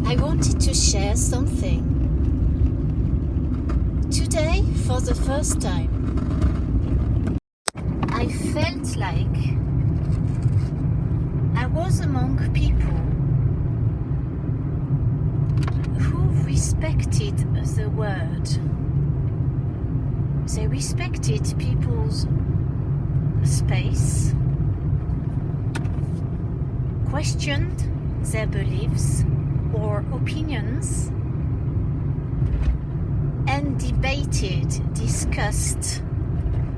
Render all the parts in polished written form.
I wanted to share something. Today, for the first time, I felt like I was among people who respected the word. They respected people's space, questioned their beliefs or opinions, and debated, discussed,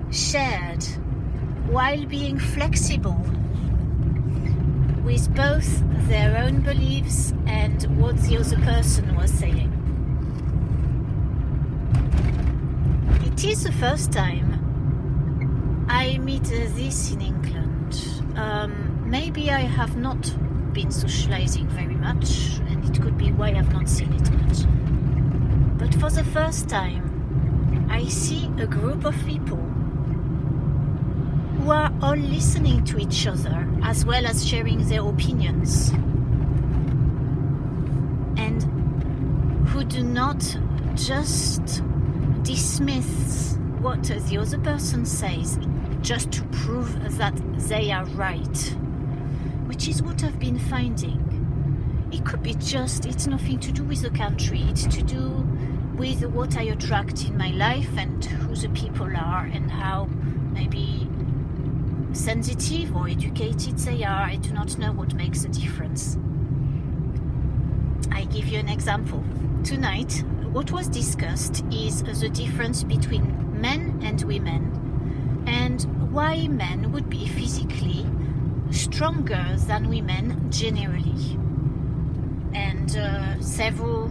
shared, while being flexible with both their own beliefs and what the other person was saying. It is the first time I meet this in England. Maybe I have not been socializing very much, and it could be why I've not seen it much. But for the first time, I see a group of people who are all listening to each other as well as sharing their opinions, and who do not just dismiss what the other person says just to prove that they are right, which is what I've been finding. It could be it's nothing to do with the country, it's to do with what I attract in my life and who the people are and how maybe sensitive or educated they are. I do not know what makes a difference. I give you an example. Tonight, what was discussed is the difference between men and women, and why men would be physically stronger than women generally. And several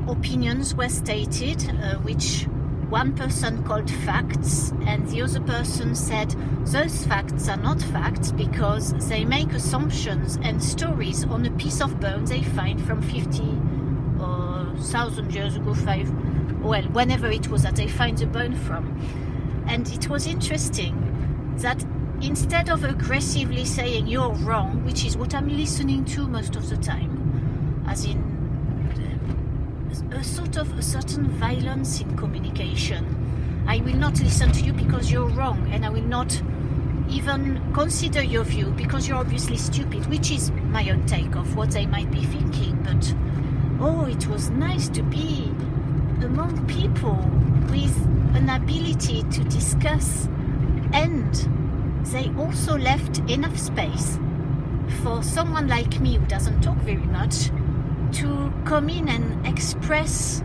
opinions were stated, which one person called facts, and the other person said those facts are not facts because they make assumptions and stories on a piece of bone they find from 50,000 years ago, whenever it was that they find the bone from. And it was interesting that instead of aggressively saying you're wrong, which is what I'm listening to most of the time, as in a sort of a certain violence in communication. I will not listen to you because you're wrong, and I will not even consider your view because you're obviously stupid, which is my own take of what they might be thinking. But it was nice to be among people with an ability to discuss, and they also left enough space for someone like me who doesn't talk very much to come in and express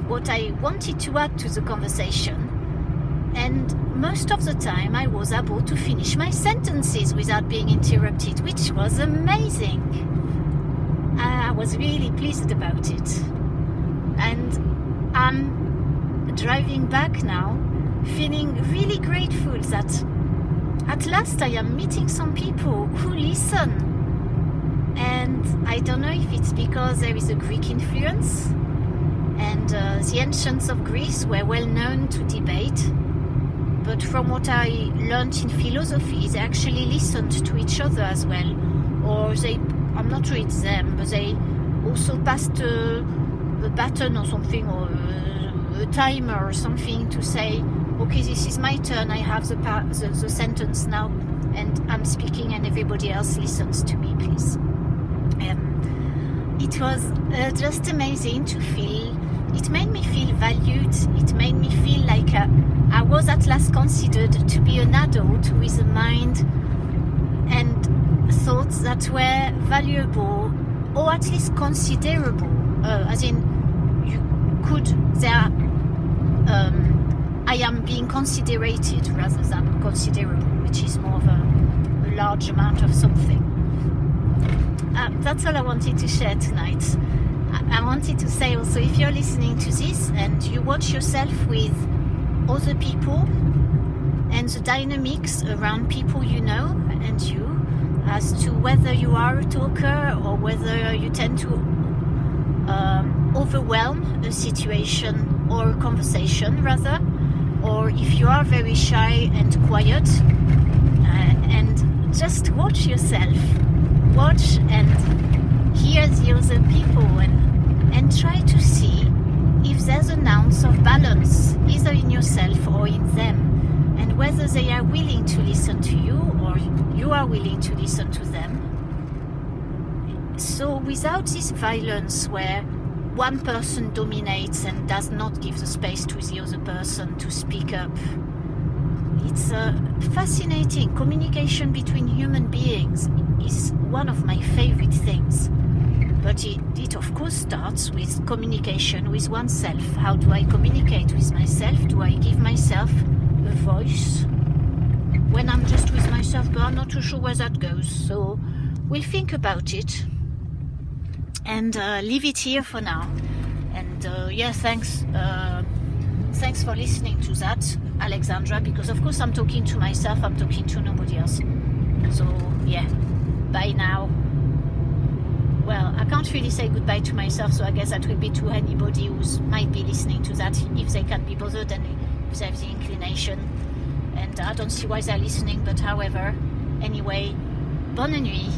what I wanted to add to the conversation. And most of the time I was able to finish my sentences without being interrupted, which was amazing. I was really pleased about it. And I'm driving back now feeling really grateful that at last I am meeting some people who listen. And I don't know if it's because there is a Greek influence, and the ancients of Greece were well known to debate, but from what I learned in philosophy, they actually listened to each other as well, or I'm not sure it's them, but they also passed a baton or something, or a timer or something to say, okay, this is my turn, I have the sentence now, and I'm speaking and everybody else listens to me, please. It was just amazing to feel. It made me feel valued. It made me feel like I was at last considered to be an adult with a mind and thoughts that were valuable, or at least considerable. As in, I am being considerated rather than considerable, which is more of a large amount of something. That's all I wanted to share tonight. I wanted to say also, if you're listening to this and you watch yourself with other people and the dynamics around people you know and you, as to whether you are a talker or whether you tend to overwhelm a situation or a conversation rather, or if you are very shy and quiet, and just watch yourself, watch and hear the other people, and and try to see if there's an ounce of balance either in yourself or in them, and whether they are willing to listen to you or you are willing to listen to them. So without this violence where one person dominates and does not give the space to the other person to speak up. It's fascinating. Communication between human beings is one of my favorite things. But it of course starts with communication with oneself. How do I communicate with myself? Do I give myself a voice when I'm just with myself? But I'm not too sure where that goes. So we'll think about it and leave it here for now. And thanks for listening to that, Alexandra, because of course I'm talking to myself, I'm talking to nobody else. So yeah, bye now. Well, I can't really say goodbye to myself, so I guess that will be to anybody who might be listening to that, if they can be bothered and if they have the inclination. And I don't see why they're listening, but however, anyway, bonne nuit.